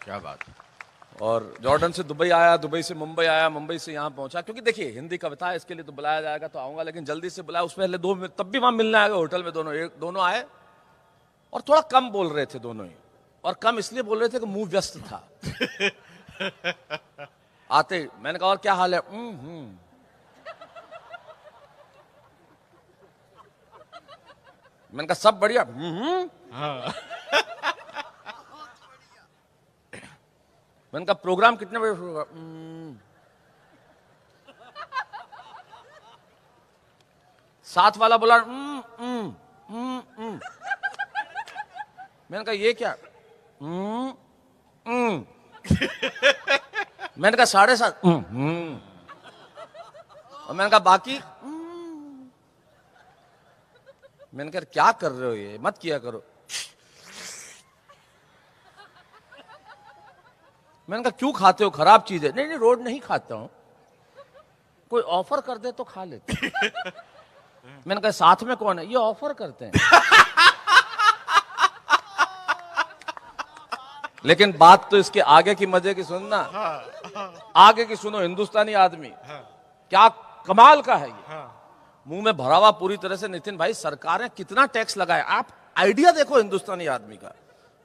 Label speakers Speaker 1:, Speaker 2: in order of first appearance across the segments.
Speaker 1: क्या बात।
Speaker 2: और जॉर्डन से दुबई आया, दुबई से मुंबई आया, मुंबई से यहाँ पहुंचा, क्योंकि देखिए हिंदी कविता है, इसके लिए तो बुलाया जाएगा तो आऊंगा, लेकिन जल्दी से बुलाया। उसमें पहले तब भी वहां मिलने आएगा होटल में, दोनों आए और थोड़ा कम बोल रहे थे दोनों ही, और कम इसलिए बोल रहे थे कि मुंह व्यस्त था। आते मैंने कहा और क्या हाल है? मैंने कहा सब बढ़िया।
Speaker 1: हाँ।
Speaker 2: मैंने कहा प्रोग्राम कितने बजे शुरू होगा? साथ वाला बोला मैंने कहा ये क्या? मैंने कहा 7:30। और मैंने कहा बाकी? मैंने कहा क्या कर रहे हो, ये मत किया करो। मैंने कहा क्यों खाते हो, खराब चीज है। नहीं रोज नहीं खाता हूं, कोई ऑफर कर दे तो खा लेते। मैंने कहा साथ में कौन है? ये ऑफर करते हैं। लेकिन बात तो इसके आगे की मजे की सुनना। आगे की सुनो। हिंदुस्तानी आदमी क्या कमाल का है ये। मुंह में भरा हुआ पूरी तरह से। नितिन भाई सरकार ने कितना टैक्स लगाया, आप आइडिया देखो हिंदुस्तानी आदमी का।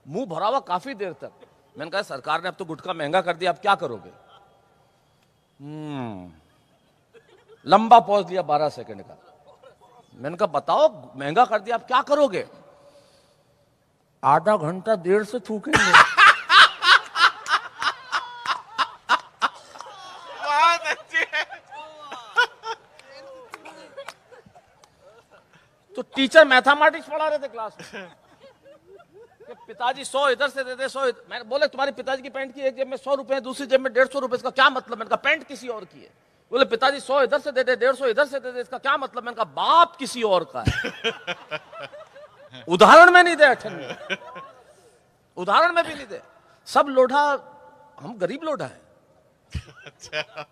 Speaker 2: मुंह भरा हुआ काफी देर तक। मैंने कहा सरकार ने अब तो गुटखा महंगा कर दिया, अब क्या करोगे? लंबा पॉज लिया 12 सेकंड का। मैंने कहा बताओ महंगा कर दिया, अब क्या करोगे? आधा घंटा देर से थूकेंगे।
Speaker 1: बहुत अच्छी है।
Speaker 2: तो टीचर मैथमेटिक्स पढ़ा रहे थे क्लास में कि पिताजी 100 इधर से दे दे, 100 मैंने बोले तुम्हारे पिताजी की पैंट की एक जेब में 100 रुपए है, दूसरी जेब में 150 रुपए, इसका क्या मतलब? मैंने कहा पैंट किसी और की है। बोले पिताजी 100 इधर से दे दे, 150 इधर से दे दे, इसका क्या मतलब? मैंने कहा बाप किसी और का है। उदाहरण में नहीं दे, उदाहरण में भी नहीं दे। सब लोढ़ा, हम गरीब लोढ़ा है।
Speaker 1: अच्छा।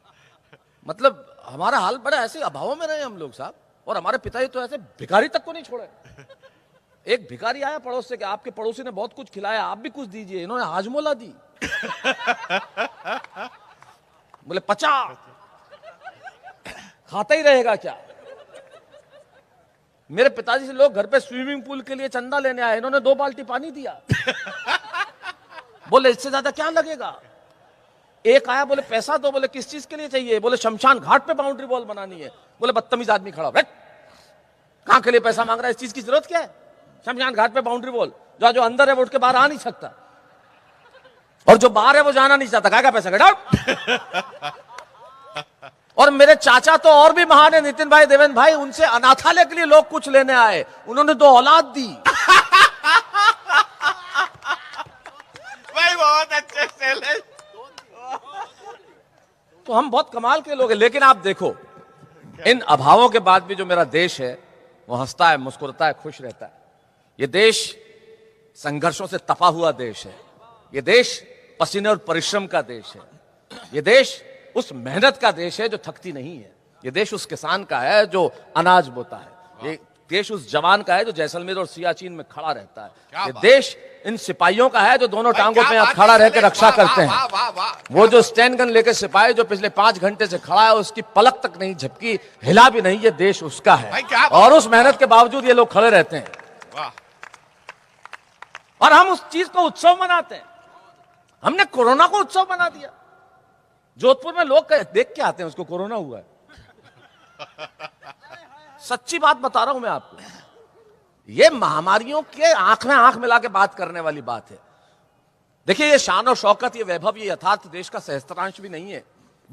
Speaker 2: मतलब हमारा हाल बड़ा ऐसे अभावों में रहे हम लोग साहब। और हमारे पिताजी तो ऐसे भिखारी तक को नहीं छोड़े। एक भिखारी आया पड़ोस से कि आपके पड़ोसी ने बहुत कुछ खिलाया, आप भी कुछ दीजिए। इन्होंने हाजमोला दी। बोले 50 खाता ही रहेगा क्या? मेरे पिताजी से लोग घर पे स्विमिंग पूल के लिए चंदा लेने आए, इन्होंने 2 बाल्टी पानी दिया। बोले इससे ज्यादा क्या लगेगा? एक आया बोले पैसा दो। बोले किस चीज के लिए चाहिए? बोले शमशान घाट पे बाउंड्री वॉल बनानी है। बोले बदतमीज आदमी खड़ा, कहां के लिए पैसा मांग रहा है? इस चीज की जरूरत क्या है? शमशान घाट पे बाउंड्री वॉल, जो अंदर है वो उठ के बाहर आ नहीं सकता, और जो बाहर है वो जाना नहीं चाहता, क्या पैसा गेट। और मेरे चाचा तो और भी महान है नितिन भाई, देवेंद्र भाई। उनसे अनाथालय के लिए लोग कुछ लेने आए, उन्होंने 2 औलाद दी।
Speaker 1: भाई बहुत अच्छे से।
Speaker 2: तो हम बहुत कमाल के लोग हैं। लेकिन आप देखो इन अभावों के बाद भी जो मेरा देश है वो हंसता है, मुस्कुराता है, खुश रहता है। ये देश संघर्षों से तपा हुआ देश है। ये देश पसीने और परिश्रम का देश है। ये देश उस मेहनत का देश है जो थकती नहीं है। ये देश उस किसान का है जो अनाज बोता है। ये देश उस जवान का है जो जैसलमेर और सियाचिन में खड़ा रहता है। ये देश इन सिपाहियों का है जो दोनों टांगों पे खड़ा रह के रक्षा करते हैं। वो जो स्टैंड गन लेके सिपाही जो पिछले 5 घंटे से खड़ा है, उसकी पलक तक नहीं झपकी, हिला भी नहीं, ये देश उसका है। और उस मेहनत के बावजूद ये लोग खड़े रहते हैं। और हम उस चीज को उत्सव मनाते हैं। हमने कोरोना को उत्सव बना दिया। जोधपुर में लोग देख के आते हैं उसको कोरोना हुआ है। सच्ची बात बता रहा हूं मैं आपको। ये महामारियों के आंख में आंख मिला के बात करने वाली बात है। देखिए ये शान और शौकत, ये वैभव, ये यथार्थ देश का सहस्त्रांश भी नहीं है।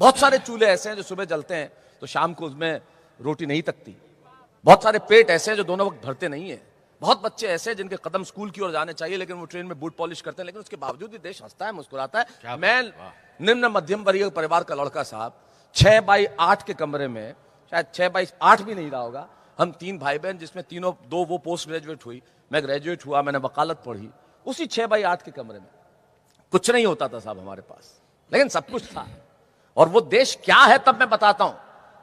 Speaker 2: बहुत सारे चूल्हे ऐसे हैं जो सुबह जलते हैं तो शाम को उसमें रोटी नहीं तकती। बहुत सारे पेट ऐसे हैं जो दोनों वक्त भरते नहीं है। बहुत बच्चे ऐसे हैं जिनके कदम स्कूल की ओर जाने चाहिए लेकिन वो ट्रेन में बूट पॉलिश करते हैं, लेकिन उसके बावजूद भी देश हंसता है, मुस्कुराता है। मैं निम्न मध्यम वर्गीय परिवार का लड़का साहब, 6x8 के कमरे में, शायद 6x8 भी नहीं रहा होगा, हम 3 भाई बहन, जिसमें 2 वो पोस्ट ग्रेजुएट हुई, मैं ग्रेजुएट हुआ, मैंने वकालत पढ़ी। उसी 6x8 के कमरे में कुछ नहीं होता था साहब हमारे पास, लेकिन सब कुछ था। और वो देश क्या है तब मैं बताता हूं,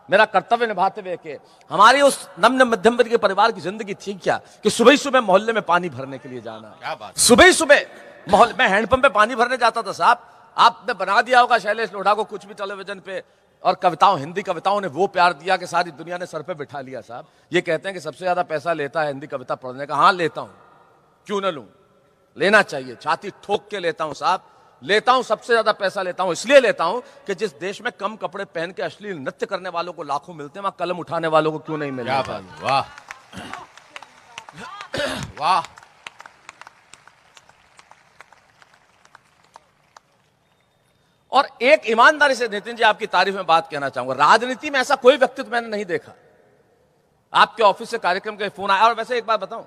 Speaker 2: मेरा कर्तव्य निभाते हुए कि हमारी उस नम्र मध्यम वर्ग के परिवार की जिंदगी थी क्या कि सुबह सुबह मोहल्ले में पानी भरने के लिए जाना, सुबह सुबह मोहल्ले में हैंडपंप पे पानी भरने जाता था साहब। आपने बना दिया होगा शैलेश लोढ़ा को कुछ भी टेलीविजन पे, और कविताओं, हिंदी कविताओं ने वो प्यार दिया कि सारी दुनिया ने सर पे बिठा लिया साहब। ये कहते हैं कि सबसे ज्यादा पैसा लेता है हिंदी कविता पढ़ने का। हाँ लेता हूं, क्यों ना लूं, लेना चाहिए, छाती ठोक के लेता हूं साहब, लेता हूं, सबसे ज्यादा पैसा लेता हूं। इसलिए लेता हूं कि जिस देश में कम कपड़े पहन के अश्लील नृत्य करने वालों को लाखों मिलते हैं, वहां कलम उठाने वालों को क्यों नहीं मिलता।
Speaker 1: वाह वाह।
Speaker 2: और एक ईमानदारी से नितिन जी आपकी तारीफ में बात कहना चाहूंगा, राजनीति में ऐसा कोई व्यक्तित्व मैंने नहीं देखा। आपके ऑफिस से कार्यक्रम के फोन आया, और वैसे एक बात बताऊं,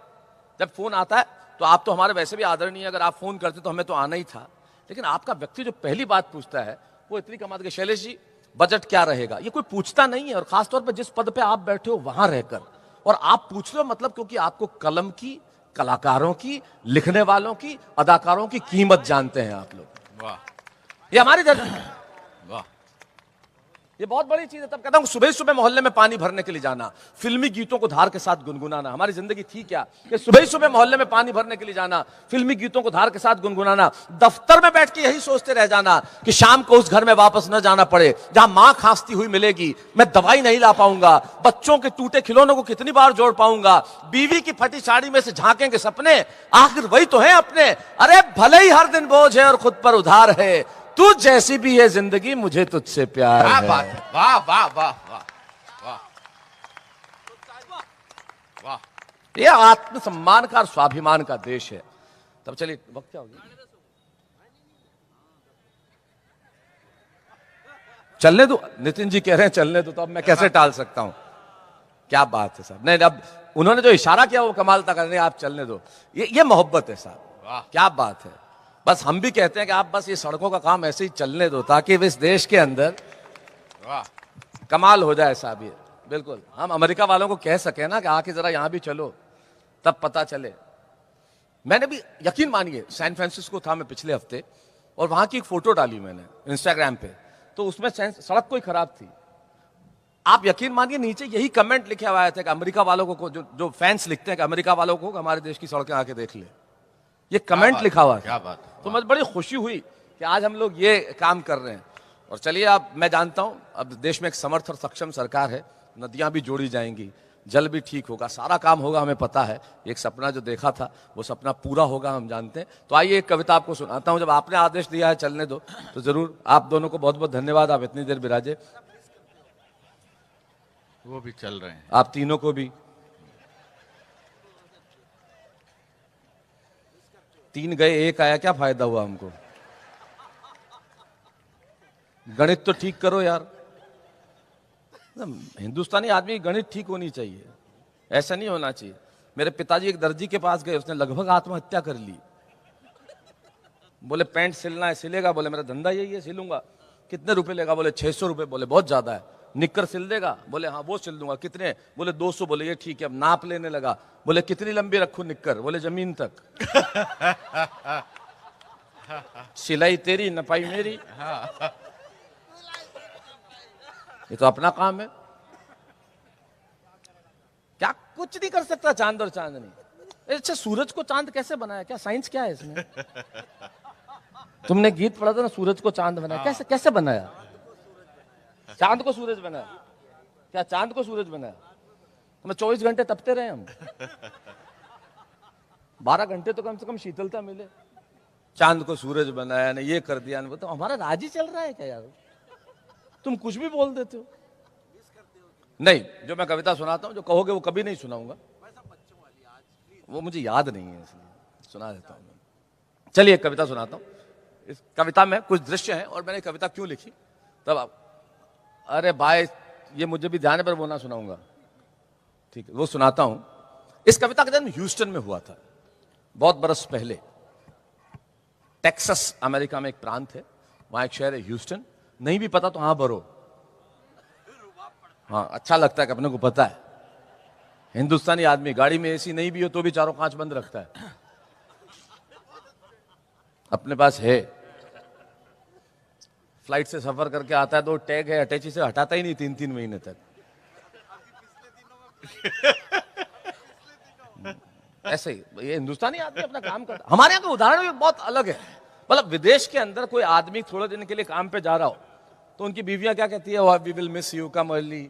Speaker 2: जब फोन आता है तो आप तो हमारे वैसे भी आदरणीय, अगर आप फोन करते तो हमें तो आना ही था, लेकिन आपका व्यक्ति जो पहली बात पूछता है वो इतनी कमाल के, शैलेश जी बजट क्या रहेगा, ये कोई पूछता नहीं है। और खासतौर पर जिस पद पे आप बैठे हो वहां रहकर, और आप पूछ रहे हो मतलब क्योंकि आपको कलम की, कलाकारों की, लिखने वालों की, अदाकारों की कीमत जानते हैं आप लोग।
Speaker 1: वाह,
Speaker 2: ये हमारी धरती है,
Speaker 1: वाह।
Speaker 2: ये बहुत बड़ी चीज है। तब कहता हूं सुबह सुबह मोहल्ले में पानी भरने के लिए जाना, फिल्मी गीतों को धार के साथ गुनगुनाना। हमारी जिंदगी थी क्या कि सुबह सुबह मोहल्ले में पानी भरने के लिए जाना, फिल्मी गीतों को धार के साथ गुनगुनाना, दफ्तर में बैठ के यही सोचते रह जाना कि शाम को उस घर में वापस न जाना पड़े जहां मां खांसती हुई मिलेगी, मैं दवाई नहीं ला पाऊंगा, बच्चों के टूटे खिलौनों को कितनी बार जोड़ पाऊंगा, बीवी की फटी साड़ी में से झांकेंगे सपने, आखिर वही तो है अपने। अरे भले ही हर दिन बोझ है और खुद पर उधार है, तू जैसी भी है जिंदगी मुझे तुझसे प्यार है।
Speaker 1: बात है, वाह वाह वाह वाह वाह वाह।
Speaker 2: ये आत्मसम्मान का और स्वाभिमान का देश है। तब चलिए, वक्त क्या हो गया, चलने दो। नितिन जी कह रहे हैं चलने दो, तो अब मैं कैसे टाल सकता हूं। क्या बात है साहब, नहीं अब उन्होंने जो इशारा किया वो कमाल था, नहीं आप चलने दो, ये मोहब्बत है साहब, क्या बात है। बस हम भी कहते हैं कि आप बस ये सड़कों का काम ऐसे ही चलने दो ताकि इस देश के अंदर कमाल हो जाए साहब। ये बिल्कुल हम अमेरिका वालों को कह सके ना कि आके जरा यहां भी चलो, तब पता चले। मैंने भी, यकीन मानिए, सैन फ्रांसिस्को था मैं पिछले हफ्ते, और वहां की एक फोटो डाली मैंने इंस्टाग्राम पे, तो उसमें सड़क कोई खराब थी। आप यकीन मानिए नीचे यही कमेंट लिखे हुआ थे कि अमेरिका वालों को, जो फैंस लिखते हैं कि अमेरिका वालों को हमारे देश की सड़कें आके देख ले, ये कमेंट लिखा हुआ है।
Speaker 1: क्या बात है।
Speaker 2: तो मुझे बड़ी खुशी हुई कि आज हम लोग ये काम कर रहे हैं। और चलिए, अब मैं जानता हूं अब देश में एक समर्थ और सक्षम सरकार है, नदियां भी जोड़ी जाएंगी, जल भी ठीक होगा, सारा काम होगा, हमें पता है। एक सपना जो देखा था वो सपना पूरा होगा, हम जानते हैं। तो आइए एक कविता आपको सुनाता हूं। जब आपने आदेश दिया है चलने दो, तो जरूर आप दोनों को बहुत बहुत धन्यवाद, आप इतनी देर विराजे।
Speaker 1: वो भी चल रहे हैं,
Speaker 2: आप तीनों को भी। 3 गए 1 आया, क्या फायदा हुआ हमको। गणित तो ठीक करो यार, हिंदुस्तानी आदमी की गणित ठीक होनी चाहिए, ऐसा नहीं होना चाहिए। मेरे पिताजी एक दर्जी के पास गए, उसने लगभग आत्महत्या कर ली। बोले पैंट सिलना है, सिलेगा? बोले मेरा धंधा यही है, सिलूंगा। कितने रुपए लेगा? बोले 600 रुपए। बोले बहुत ज्यादा है। निक्कर सिल देगा? बोले हाँ वो सिल दूंगा। कितने? बोले 200। बोले ये ठीक है। अब नाप लेने लगा, बोले कितनी लंबी रखूं निक्कर? बोले जमीन तक। सिलाई तेरी नपाई मेरी, ये तो अपना काम है। क्या कुछ नहीं कर सकता चांद और चांदनी। अच्छा, सूरज को चांद कैसे बनाया? क्या साइंस क्या है इसमें? तुमने गीत पढ़ा था ना, सूरज को चांद बनाया, कैसे कैसे बनाया? चांद को सूरज बनाया? क्या चांद को सूरज बनाया? हमें 24 घंटे तपते रहे हम, 12 घंटे तो कम से कम शीतलता मिले। चांद को सूरज बनाया, ने ये कर दिया, ने वो। तो हमारा राज ही चल रहा है क्या यार? तुम कुछ भी बोल देते हो। नहीं, जो मैं कविता सुनाता हूं, जो कहोगे वो कभी नहीं सुनाऊंगा, वो मुझे याद नहीं है, इसलिए सुना देता हूं। चलिए एक कविता सुनाता हूं। इस कविता में कुछ दृश्य हैं, और मैंने कविता क्यों लिखी तब आप, अरे भाई ये मुझे भी ध्यान है पर वो ना सुनाऊंगा, ठीक है वो सुनाता हूं। इस कविता का जन्म ह्यूस्टन में हुआ था, बहुत बरस पहले। टेक्सास अमेरिका में एक प्रांत है, वहां एक शहर है ह्यूस्टन। नहीं भी पता तो हाँ भरो, हाँ अच्छा लगता है कि अपने को पता है। हिंदुस्तानी आदमी गाड़ी में एसी नहीं भी हो तो भी चारों कांच बंद रखता है, अपने पास है। फ्लाइट से सफर करके आता है तो टैग है अटैची से हटाता ही नहीं 3-3 महीने तक। ऐसे ही ये हिंदुस्तानी आदमी अपना काम करता। हमारे यहाँ का उदाहरण भी बहुत अलग है। मतलब विदेश के अंदर कोई आदमी थोड़े दिन के लिए काम पे जा रहा हो तो उनकी बीवियां क्या कहती है, we will miss you, come early,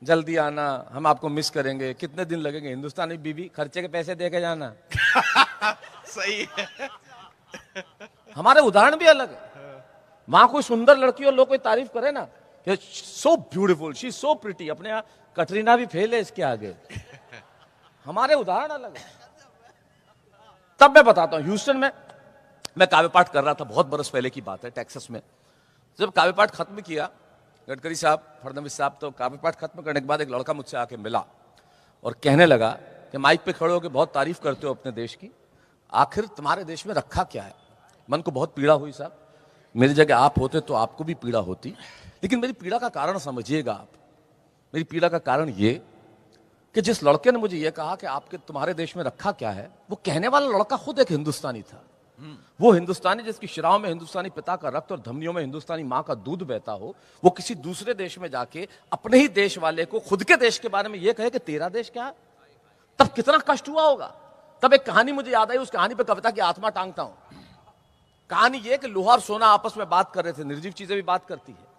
Speaker 2: जल्दी आना, हम आपको मिस करेंगे, कितने दिन लगेंगे। हिंदुस्तानी बीवी, खर्चे के पैसे दे के जाना।
Speaker 1: सही है।
Speaker 2: हमारे उदाहरण भी अलग है। वहां कोई सुंदर लड़की और लोग कोई तारीफ करे ना, so beautiful, she so pretty, अपने यहाँ कटरीना भी फेल है इसके आगे। हमारे उदाहरण अलग है। तब मैं बताता हूं, ह्यूस्टन में मैं काव्य पाठ कर रहा था, बहुत बरस पहले की बात है, टेक्सास में। जब काव्य पाठ खत्म किया, गडकरी साहब, फडणवीस साहब, तो काव्य पाठ खत्म करने के बाद एक लड़का मुझसे आके मिला और कहने लगा कि माइक पे खड़े होकर बहुत तारीफ करते हो अपने देश की, आखिर तुम्हारे देश में रखा क्या है। मन को बहुत पीड़ा हुई साहब, मेरी जगह आप होते तो आपको भी पीड़ा होती, लेकिन मेरी पीड़ा का कारण समझिएगा आप। मेरी पीड़ा का कारण ये कि जिस लड़के ने मुझे यह कहा कि आपके तुम्हारे देश में रखा क्या है, वो कहने वाला लड़का खुद एक हिंदुस्तानी था। वो हिंदुस्तानी जिसकी शिराओं में हिंदुस्तानी पिता का रक्त और धमनियों में हिंदुस्तानी मां का दूध बहता हो, वो किसी दूसरे देश में जाके अपने ही देश वाले को खुद के देश के बारे में यह कहे कि तेरा देश क्या है, तब कितना कष्ट हुआ होगा। तब एक कहानी मुझे याद आई, उस कहानी पे कविता की आत्मा टांगता हूं। कहानी यह कि लोहा और सोना आपस में बात कर रहे थे, निर्जीव चीजें भी बात करती है।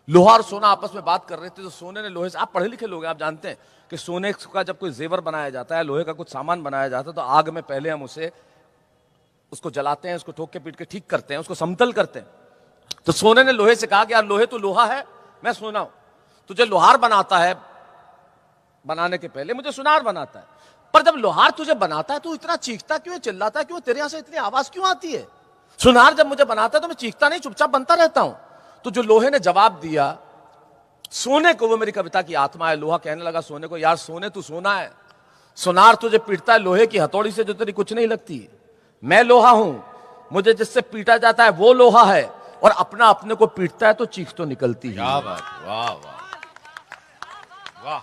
Speaker 2: लोहा और सोना आपस में बात कर रहे थे, तो सोने ने लोहे से, आप पढ़े लिखे लोग हैं, आप जानते हैं कि सोने का जब कोई जेवर बनाया जाता है, लोहे का कुछ सामान बनाया जाता है, तो आग में पहले हम उसको जलाते हैं, उसको ठोक के पीट के ठीक करते हैं, उसको समतल करते हैं। तो सोने ने लोहे से कहा कि यार लोहे तो लोहा है, मैं सोना हूं, तुझे लोहार बनाता है, बनाने के पहले मुझे सुनार बनाता है। पर जब लोहार तुझे बनाता है तो इतना चीखता क्यों है, चिल्लाता है क्यों, तेरे यहां से इतनी आवाज क्यों आती है। सुनार जब मुझे बनाता है तो मैं चीखता नहीं, चुपचाप बनता रहता हूं। तो जो लोहे ने जवाब दिया सोने को, वो मेरी कविता की आत्मा है। लोहा कहने लगा सोने को, यार सोने तू सोना है, सुनार तुझे पीटता है लोहे की हथौड़ी से जो तेरी कुछ नहीं लगती। मैं लोहा हूं, मुझे जिससे पीटा जाता है वो लोहा है, और अपना अपने को पीटता है तो चीख तो निकलती है।
Speaker 1: क्या बात, वाह वाह वाह।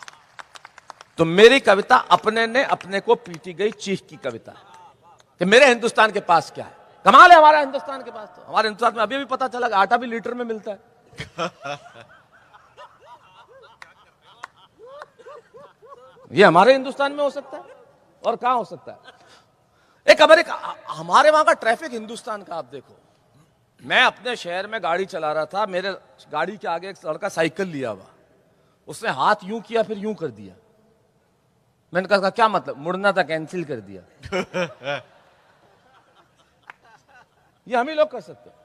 Speaker 2: तो मेरी कविता अपने ने अपने को पीटी गई चीख की कविता है कि मेरे हिंदुस्तान के पास क्या है। कमाल है हमारा हिंदुस्तान के पास। तो हमारे हिंदुस्तान में अभी भी पता चला आटा भी लीटर में मिलता है। ये हमारे हिंदुस्तान में हो सकता है और कहां हो सकता है। एक अमेरिका, हमारे वहां का ट्रैफिक हिंदुस्तान का आप देखो। मैं अपने शहर में गाड़ी चला रहा था, मेरे गाड़ी के आगे एक लड़का साइकिल लिया हुआ, उसने हाथ यूं किया फिर यूं कर दिया। मैंने कहा क्या मतलब, मुड़ना था, कैंसिल कर दिया। ये हम ही लोग कर सकते हैं।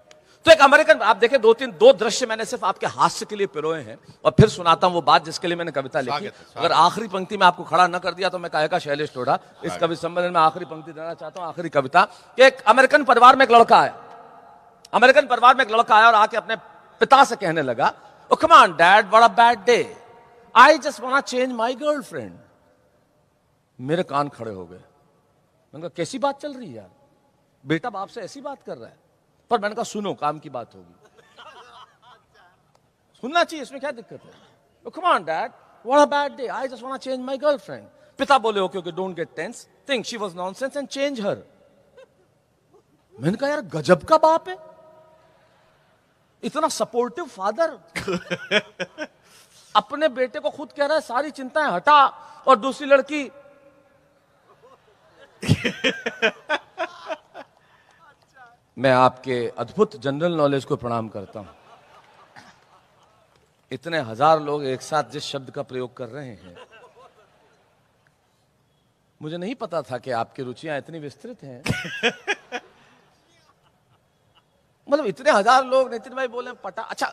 Speaker 2: तो एक अमेरिकन, आप देखें, दो दृश्य मैंने सिर्फ आपके हास्य के लिए पिरोए हैं, और फिर सुनाता हूं वो बात जिसके लिए मैंने कविता लिखी। अगर आखिरी पंक्ति में आपको खड़ा न कर दिया तो मैं काहे का शैलेश टोडा इस कवि सम्मेलन में आखिरी पंक्ति देना चाहता हूं, आखिरी कविता। एक अमेरिकन परिवार में एक लड़का आया, अमेरिकन परिवार में एक लड़का आया और आके अपने पिता से कहने लगा, oh come on dad, what a bad day, I just want to change my girlfriend. मेरे कान खड़े हो गए। मैंने कहा कैसी बात चल रही है यार, बेटा बाप से ऐसी बात कर रहा है। पर मैंने कहा सुनो, काम की बात होगी, सुनना चाहिए, इसमें क्या दिक्कत है। Come on dad, what a bad day, I just want to change my girlfriend. पिता बोले okay okay, don't get tense, think she was nonsense and change her. मैंने कहा यार गजब का बाप है, इतना सपोर्टिव फादर। अपने बेटे को खुद कह रहा है सारी चिंताएं हटा, और दूसरी लड़की मैं आपके अद्भुत जनरल नॉलेज को प्रणाम करता हूं। इतने हजार लोग एक साथ जिस शब्द का प्रयोग कर रहे हैं, मुझे नहीं पता था कि आपकी रुचियां इतनी विस्तृत हैं। मतलब इतने हजार लोग, नितिन भाई बोले पटा, अच्छा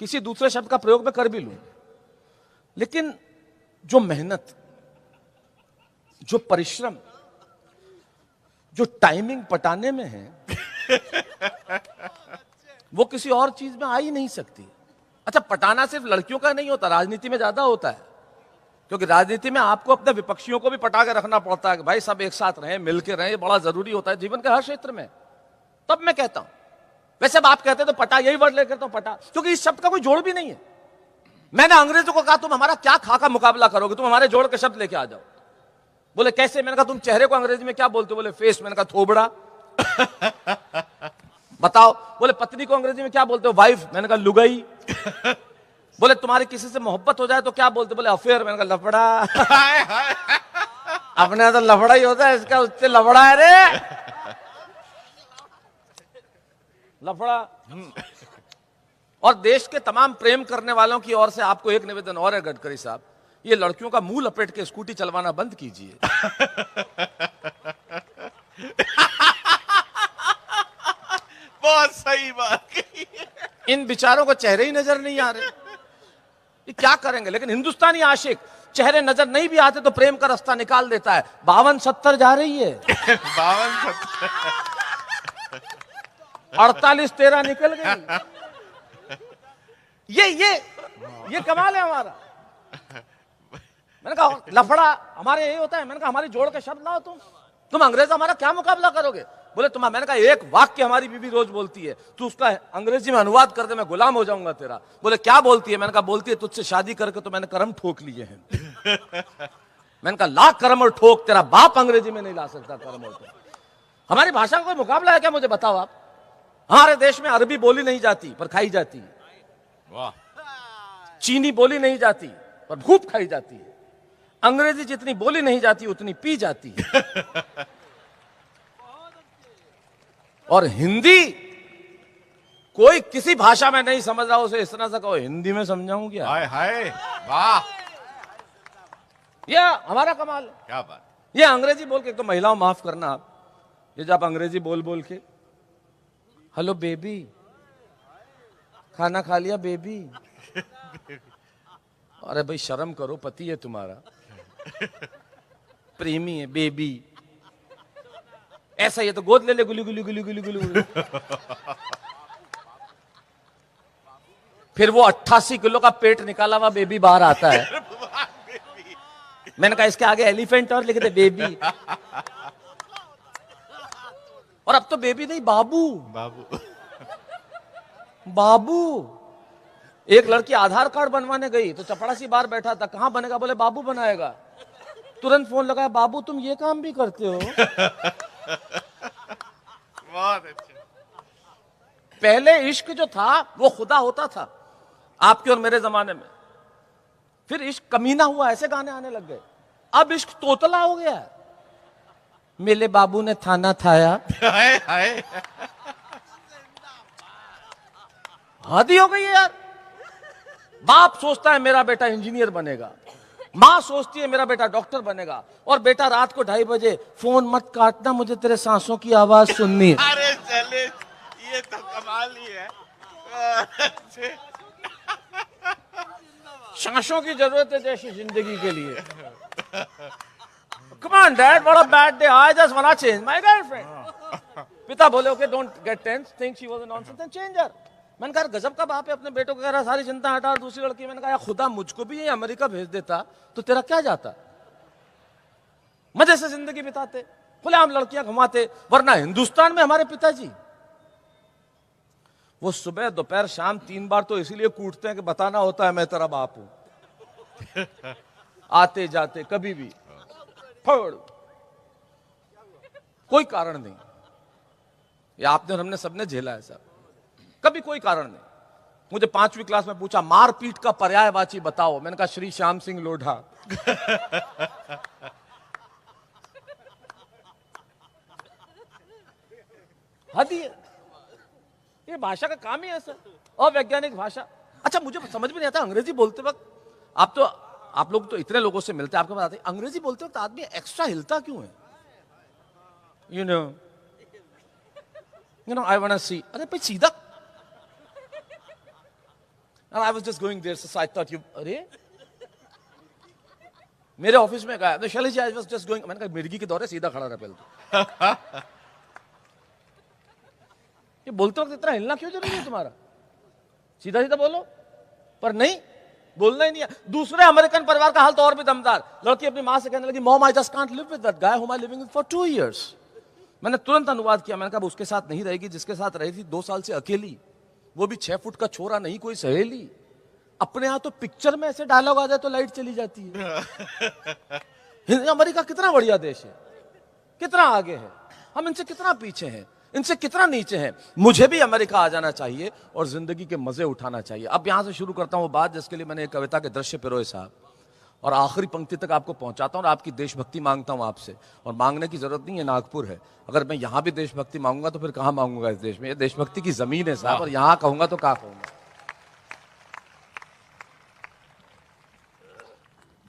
Speaker 2: किसी दूसरे शब्द का प्रयोग मैं कर भी लूं, लेकिन जो मेहनत, जो परिश्रम, जो टाइमिंग पटाने में है, वो किसी और चीज में आ ही नहीं सकती। अच्छा, पटाना सिर्फ लड़कियों का नहीं होता, राजनीति में ज्यादा होता है, क्योंकि राजनीति में आपको अपने विपक्षियों को भी पटा के रखना पड़ता है कि भाई सब एक साथ रहें, मिलकर रहें, बड़ा जरूरी होता है जीवन के हर क्षेत्र में। तब मैं कहता हूं, वैसे अब आप कहते तो पटा, यही वर्ड लेकर तो पटा, क्योंकि इस शब्द का कोई जोड़ भी नहीं है। मैंने अंग्रेजों को कहा तुम हमारा क्या खाका मुकाबला करोगे, तुम हमारे जोड़ के शब्द लेके आ जाओ। बोले कैसे? मैंने कहा तुम चेहरे को अंग्रेजी में क्या बोलते हो? बोले फेस। मैंने कहा थोबड़ा। बताओ। बोले पत्नी को अंग्रेजी में क्या बोलते हो? वाइफ। मैंने कहा लुगाई। बोले तुम्हारी किसी से मोहब्बत हो जाए तो क्या बोलते? बोले अफेयर। मैंने कहा लफड़ा। अपने यहाँ तो लफड़ा ही होता है, इसका उससे लफड़ा है रे, लफड़ा। और देश के तमाम प्रेम करने वालों की ओर से आपको एक निवेदन और है गडकरी साहब, ये लड़कियों का मुंह लपेट के स्कूटी चलवाना बंद कीजिए।
Speaker 1: बहुत सही बात कही।
Speaker 2: इन बिचारों को चेहरे ही नजर नहीं आ रहे, ये क्या करेंगे। लेकिन हिंदुस्तानी आशिक चेहरे नजर नहीं भी आते तो प्रेम का रास्ता निकाल देता है। 52-70 जा रही है, 48-13 निकल गई। ये कमाल है हमारा। मैंने कहा लफड़ा हमारे यही होता है। मैंने कहा हमारी जोड़ के शब्द लाओ, तुम अंग्रेज हमारा क्या मुकाबला करोगे। बोले तुम, मैंने कहा एक वाक्य हमारी बीबी रोज बोलती है, तू उसका अंग्रेजी में अनुवाद कर दे, मैं गुलाम हो जाऊंगा तेरा। बोले क्या बोलती है। मैंने कहा बोलती है तुझसे शादी करके तो मैंने कर्म ठोक लिए हैं। मैंने कहा ला कर्म और ठोक, तेरा बाप अंग्रेजी में नहीं ला सकता कर्म और ठोक। हमारी भाषा का कोई मुकाबला है क्या, मुझे बताओ आप। हमारे देश में अरबी बोली नहीं जाती पर खाई जाती है,
Speaker 1: वाह।
Speaker 2: चीनी बोली नहीं जाती पर खूब खाई जाती है, अंग्रेजी जितनी बोली नहीं जाती उतनी पी जाती है। और हिंदी कोई किसी भाषा में नहीं समझ रहा, उसे इस तरह से कहो हिंदी में समझाऊं क्या।
Speaker 1: हाय हाय, वाह,
Speaker 2: यह हमारा कमाल है।
Speaker 1: क्या बात।
Speaker 2: ये अंग्रेजी बोल के, तो महिलाओं माफ करना आप, ये जब अंग्रेजी बोल बोल के हेलो बेबी, खाना खा लिया बेबी। अरे भाई शर्म करो, पति है तुम्हारा, प्रेमी है, बेबी ऐसा ही है तो गोद ले ले, गुली गुली गुली गुली गुली गुली। फिर वो 88 किलो का पेट निकाला हुआ बेबी बाहर आता है। मैंने कहा इसके आगे एलिफेंट और लिख दे बेबी। और अब तो बेबी नहीं, बाबू
Speaker 1: बाबू।
Speaker 2: बाबू। एक लड़की आधार कार्ड बनवाने गई तो चपड़ासी बाहर बैठा था, कहां बनेगा, बोले बाबू बनाएगा। तुरंत फोन लगाया, बाबू तुम ये काम भी करते हो।
Speaker 1: बहुत अच्छा।
Speaker 2: पहले इश्क जो था वो खुदा होता था आपके और मेरे जमाने में, फिर इश्क कमीना हुआ, ऐसे गाने आने लग गए। अब इश्क तोतला हो गया है, मेरे बाबू ने थाना थाया।
Speaker 1: हाय हाय,
Speaker 2: हद ही हो गई है यार। बाप सोचता है मेरा बेटा इंजीनियर बनेगा, माँ सोचती है मेरा बेटा डॉक्टर बनेगा, और बेटा रात को 2:30 बजे फोन मत काटना, मुझे तेरे सांसों की आवाज सुननी है।
Speaker 1: अरे चले, ये तो कमाल ही है।
Speaker 2: सांसों की जरूरत है जैसी जिंदगी के लिए। Come on dad, what a bad day, I just wanna change my girlfriend। पिता बोले okay don't get tense, think she was a nonsense and change her। मैंने कहा गजब का बाप है, अपने बेटों को कह रहा सारी चिंता हटा और दूसरी लड़की। मैंने कहा खुदा मुझको भी ये अमेरिका भेज देता तो तेरा क्या जाता, मजे से जिंदगी बिताते, खुलेआम लड़कियां घुमाते। वरना हिंदुस्तान में हमारे पिताजी वो सुबह दोपहर शाम 3 बार तो इसीलिए कूटते हैं कि बताना होता है मैं तेरा बाप हूं। आते जाते कभी भी फड़, कोई कारण नहीं। ये आपने और हमने सबने झेला है साहब, कभी कोई कारण नहीं। मुझे 5वीं क्लास में पूछा मारपीट का पर्यायवाची बताओ, मैंने कहा श्री श्याम सिंह लोढ़ा। हद ही है, ये भाषा का काम ही है सर, अवैज्ञानिक भाषा। अच्छा मुझे समझ में नहीं आता अंग्रेजी बोलते वक्त, आप लोग तो इतने लोगों से मिलते हैं, आपको बताते हैं अंग्रेजी बोलते वक्त आदमी एक्स्ट्रा हिलता क्यों है। You know I want to see, अरे भाई सीधा। And I was just going there, so I thought you, अरे मेरे ऑफिस में गया तो Shailesh, I was just going, मैंने कहा मिर्गी के दौरे सीधा खड़ा रहा पहले। ये बोलते वक्त इतना हिलना क्यों जरूरी है तुम्हारा, सीधा सीधा बोलो। पर नहीं, बोलना ही नहीं है। दूसरे अमेरिकन परिवार का हाल तो और भी दमदार। लड़की अपनी मां से कहने लगी mom I just can't live with that guy whom I living with for 2 years। मैंने तुरंत अनुवाद किया, मैंने कहा उसके साथ नहीं रहेगी जिसके साथ रही थी 2 साल से अकेली, वो भी 6 फुट का छोरा, नहीं कोई सहेली। अपने यहां तो पिक्चर में ऐसे डायलॉग आ जाए तो लाइट चली जाती है। अमेरिका कितना बढ़िया देश है, कितना आगे है, हम इनसे कितना पीछे हैं, इनसे कितना नीचे हैं। मुझे भी अमेरिका आ जाना चाहिए और जिंदगी के मजे उठाना चाहिए। अब यहां से शुरू करता हूं बात जिसके लिए मैंने एक कविता के दृश्य पिरोए साहब। और आखिरी पंक्ति तक आपको पहुंचाता हूं और आपकी देशभक्ति मांगता हूं आपसे। और मांगने की जरूरत नहीं है, नागपुर है। अगर मैं यहां भी देशभक्ति मांगूंगा तो फिर कहां मांगूंगा इस देश में? ये देशभक्ति की जमीन है साहब, और यहां कहूंगा तो कहां कहूंगा?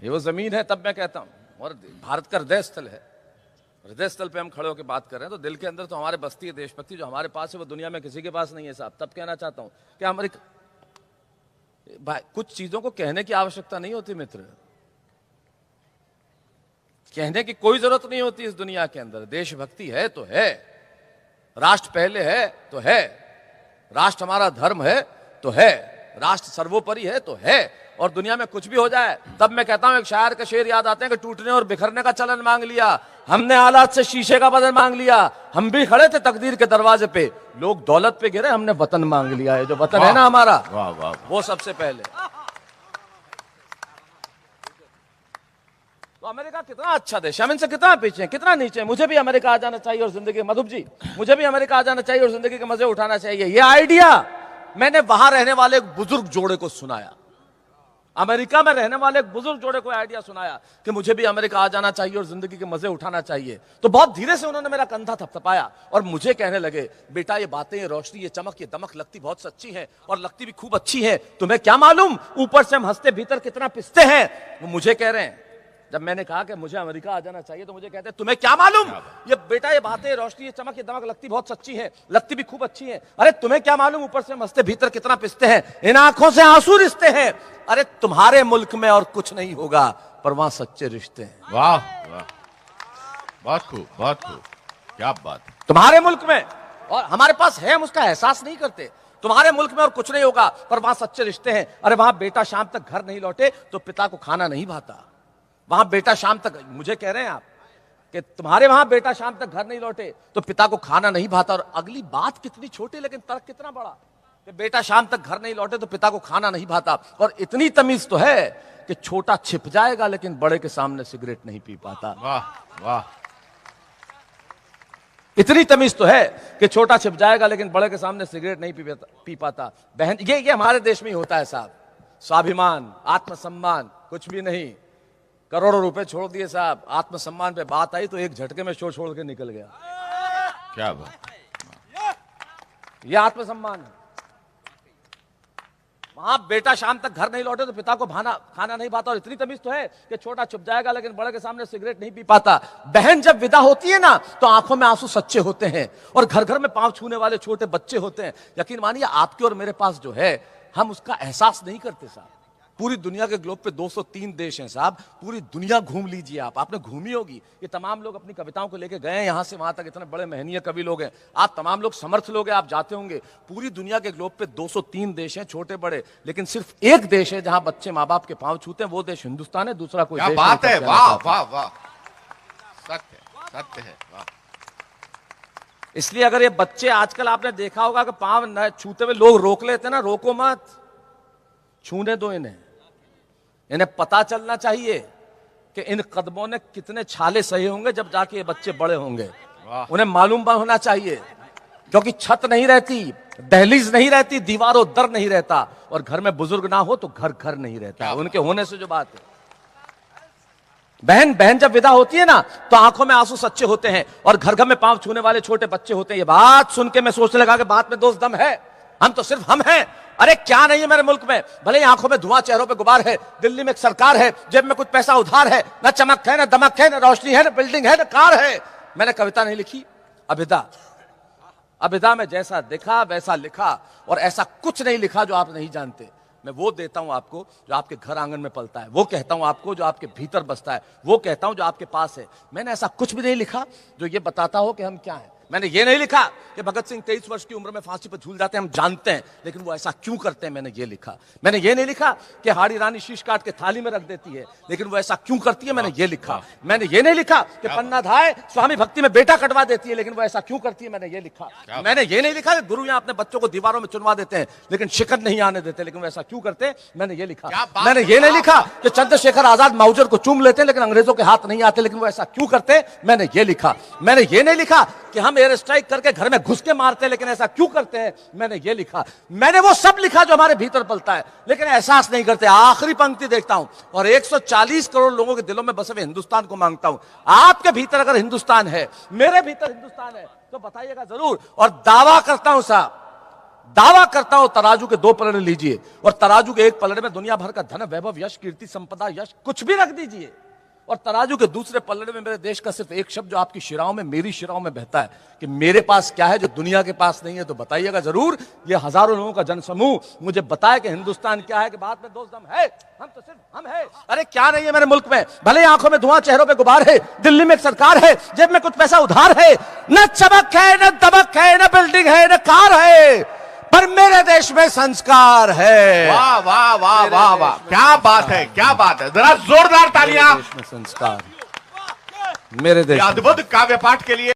Speaker 2: ये वो जमीन है, तब मैं कहता हूं। और भारत का हृदय स्थल है, हृदय स्थल पे हम खड़े होकर बात कर रहे हैं, तो दिल के अंदर तो हमारे बस्ती है देशभक्ति। जो हमारे पास है वो दुनिया में किसी के पास नहीं है साहब। तब कहना चाहता हूं कि हमारी कुछ चीजों को कहने की आवश्यकता नहीं होती मित्र, कहने की कोई जरूरत नहीं होती इस दुनिया के अंदर। देशभक्ति है तो है, राष्ट्र पहले है तो है, राष्ट्र हमारा धर्म है तो है, राष्ट्र सर्वोपरि है तो है। और दुनिया में कुछ भी हो जाए, तब मैं कहता हूं, एक शायर का शेर याद आते हैं कि टूटने और बिखरने का चलन मांग लिया, हमने हालात से शीशे का बदन मांग लिया, हम भी खड़े थे तकदीर के दरवाजे पे, लोग दौलत पे गिरे, हमने वतन मांग लिया है। जो वतन है ना हमारा,
Speaker 1: वाह वाह,
Speaker 2: वो सबसे पहले। तो अमेरिका कितना अच्छा देश है, हम इनसे कितना पीछे हैं, कितना नीचे हैं। मुझे भी अमेरिका आ जाना चाहिए और जिंदगी, मधुप जी, मुझे भी अमेरिका आ जाना चाहिए और जिंदगी के मजे उठाना चाहिए। ये आइडिया मैंने वहां रहने वाले एक बुजुर्ग जोड़े को सुनाया, अमेरिका में रहने वाले एक बुजुर्ग जोड़े को आइडिया सुनाया कि मुझे भी अमेरिका आ जाना चाहिए और जिंदगी के मजे उठाना चाहिए। तो बहुत धीरे से उन्होंने मेरा कंधा थपथपाया और मुझे कहने लगे, बेटा ये बातें, ये रोशनी, ये चमक, ये दमक लगती बहुत सच्ची है और लगती भी खूब अच्छी है, तुम्हें क्या मालूम ऊपर से हम हंसते भीतर कितना पिसते हैं। वो मुझे कह रहे हैं, जब मैंने कहा कि मुझे अमेरिका आ जाना चाहिए, तो मुझे कहते हैं, तुम्हें क्या मालूम, ये बेटा ये बातें, रोशनी, ये चमक, ये दमक लगती बहुत सच्ची है, लगती भी खूब अच्छी है। अरे तुम्हें क्या मालूम ऊपर से मस्ते भीतर कितना पिसते हैं, इन आंखों से आंसू रिश्ते हैं। अरे तुम्हारे मुल्क में और कुछ नहीं होगा, पर वहां सच्चे रिश्ते हैं।
Speaker 1: वाह वाह, बहुत खूब, बहुत खूब, क्या बात है।
Speaker 2: तुम्हारे मुल्क में और हमारे पास है, हम उसका एहसास नहीं करते। तुम्हारे मुल्क में और कुछ नहीं होगा, पर वहां सच्चे रिश्ते हैं। अरे वहां बेटा शाम तक घर नहीं लौटे तो पिता को खाना नहीं भाता, वहां बेटा शाम तक, मुझे कह रहे हैं आप कि तुम्हारे वहां बेटा शाम तक घर नहीं लौटे तो पिता को खाना नहीं भाता। और अगली बात कितनी छोटी लेकिन तर्क कितना बड़ा, कि बेटा शाम तक घर नहीं लौटे तो पिता को खाना नहीं भाता। और इतनी तमीज तो है कि छोटा छिप जाएगा लेकिन बड़े के सामने सिगरेट नहीं पी पाता।
Speaker 1: वाह वाह,
Speaker 2: इतनी तमीज तो है कि छोटा छिप जाएगा लेकिन बड़े के सामने सिगरेट नहीं पी पाता। बहन, ये हमारे देश में ही होता है साहब। स्वाभिमान, आत्मसम्मान कुछ भी नहीं, करोड़ों रुपए छोड़ दिए साहब, आत्मसम्मान पे बात आई तो एक झटके में शो छोड़ के निकल गया।
Speaker 1: क्या बात,
Speaker 2: ये आत्मसम्मान है। वहां बेटा शाम तक घर नहीं लौटे तो पिता को खाना नहीं पाता। और इतनी तमीज तो है कि छोटा चुप जाएगा लेकिन बड़े के सामने सिगरेट नहीं पी पाता। बहन जब विदा होती है ना तो आंखों में आंसू सच्चे होते हैं और घर घर में पांव छूने वाले छोटे बच्चे होते हैं। यकीन मानिए आपके और मेरे पास जो है, हम उसका एहसास नहीं करते साहब। पूरी दुनिया के ग्लोब पे 203 देश हैं साहब, पूरी दुनिया घूम लीजिए आप, आपने घूमी होगी। ये तमाम लोग अपनी कविताओं को लेके गए हैं यहां से वहां तक, इतने बड़े महनीय कवि लोग हैं आप, तमाम लोग समर्थ लोग हैं, आप जाते होंगे। पूरी दुनिया के ग्लोब पे 203 देश हैं छोटे बड़े, लेकिन सिर्फ एक देश है जहां बच्चे माँ बाप के पांव छूते हैं, वो देश हिंदुस्तान है, दूसरा कोई
Speaker 1: क्या
Speaker 2: देश
Speaker 1: बात
Speaker 2: नहीं।
Speaker 1: है, वाह वाह वाह, सत्य है, वाह।
Speaker 2: इसलिए अगर ये बच्चे, आजकल आपने देखा होगा कि पांव न छूते हुए लोग रोक लेते हैं ना, रोको मत, छूने दो इन्हें पता चलना चाहिए कि इन कदमों ने कितने छाले सहे होंगे जब जाके ये बच्चे बड़े होंगे। उन्हें मालूम होना चाहिए, क्योंकि छत नहीं रहती, दहलीज नहीं रहती, दीवारों दर नहीं रहता, और घर में बुजुर्ग ना हो तो घर घर नहीं रहता। उनके होने से जो बात है, बहन जब विदा होती है ना तो आंखों में आंसू सच्चे होते हैं और घर घर में पांव छूने वाले छोटे बच्चे होते हैं। ये बात सुन के मैं सोचने लगा कि बात में दोस्त दम है, हम तो सिर्फ हम हैं। अरे क्या नहीं है मेरे मुल्क में, भले ही आंखों में धुआं, चेहरों पे गुबार है, दिल्ली में एक सरकार है, जेब में कुछ पैसा उधार है, ना चमक है, ना दमक है, ना रोशनी है, ना बिल्डिंग है, ना कार है। मैंने कविता नहीं लिखी, अभिदा में जैसा देखा वैसा लिखा, और ऐसा कुछ नहीं लिखा जो आप नहीं जानते। मैं वो देता हूं आपको जो आपके घर आंगन में पलता है, वो कहता हूं आपको जो आपके भीतर बसता है, वो कहता हूं जो आपके पास है। मैंने ऐसा कुछ भी नहीं लिखा जो ये बताता हो कि हम क्या हैं। मैंने ये नहीं लिखा कि भगत सिंह 23 वर्ष की उम्र में फांसी पर झूल जाते हैं, हम जानते हैं, लेकिन वो ऐसा क्यों करते हैं, मैंने ये लिखा। मैंने ये नहीं लिखा कि हाड़ी रानी शीश काट के थाली में रख देती है, लेकिन वो ऐसा क्यों करती है, मैंने ये लिखा। मैंने ये नहीं लिखा कि पन्ना धाय स्वामी भक्ति में बेटा कटवा देती है, लेकिन वो ऐसा क्यों करती है, मैंने ये लिखा। मैंने ये नहीं लिखा कि गुरु यहाँ अपने बच्चों को दीवारों में चुनवा देते हैं लेकिन शिकन नहीं आने देते, लेकिन वो ऐसा क्यों करते हैं, मैंने ये लिखा। मैंने ये नहीं लिखा कि चंद्रशेखर आजाद माउजर को चूम लेते हैं लेकिन अंग्रेजों के हाथ नहीं आते, लेकिन वो ऐसा क्यों करते हैं, मैंने ये लिखा। मैंने ये नहीं लिखा कि हम बम एयर स्ट्राइक करके घर में घुस के मारते हैं, लेकिन ऐसा क्यों करते हैं? मैंने ये लिखा, मैंने वो सब लिखा जो हमारे भीतर पलता है, लेकिन एहसास नहीं करते। आखिरी पंक्ति देखता हूं और 140 करोड़ लोगों के दिलों में बसे हुए हिंदुस्तान को मांगता हूं। आपके भीतर अगर हिंदुस्तान है, मेरे भीतर हिंदुस्तान है, तो बताइएगा जरूर। और दावा करता हूं साहब, दावा करता हूं, तराजू के 2 पलड़े लीजिए और तराजू के एक पलड़े में दुनिया भर का धन, वैभव, यश, कीर्ति, संपदा, यश कुछ भी रख दीजिए, और तराजू के दूसरे पलड़े में मेरे देश का सिर्फ एक शब्द जो आपकी शिराओं में, मेरी शिराओं में बहता है कि मेरे पास क्या है जो दुनिया के पास नहीं है। तो बताइएगा जरूर। ये हजारों लोगों का जनसमूह मुझे बताए कि हिंदुस्तान क्या है, कि बात में दोस्त दम है, हम तो सिर्फ हम है। अरे क्या नहीं है मेरे मुल्क में? भले आंखों में धुआं, चेहरों पे गुबार है, दिल्ली में एक सरकार है, जेब में कुछ पैसा उधार है, न चमक है, न दबक है, न बिल्डिंग है, न कार है, पर मेरे देश में संस्कार है।
Speaker 1: वाह वाह वाह वाह वाह, क्या बात है, क्या बात है। जरा जोरदार तालियां
Speaker 2: मेरे देश में संस्कार, मेरे देश में।
Speaker 1: अद्भुत काव्य पाठ के लिए।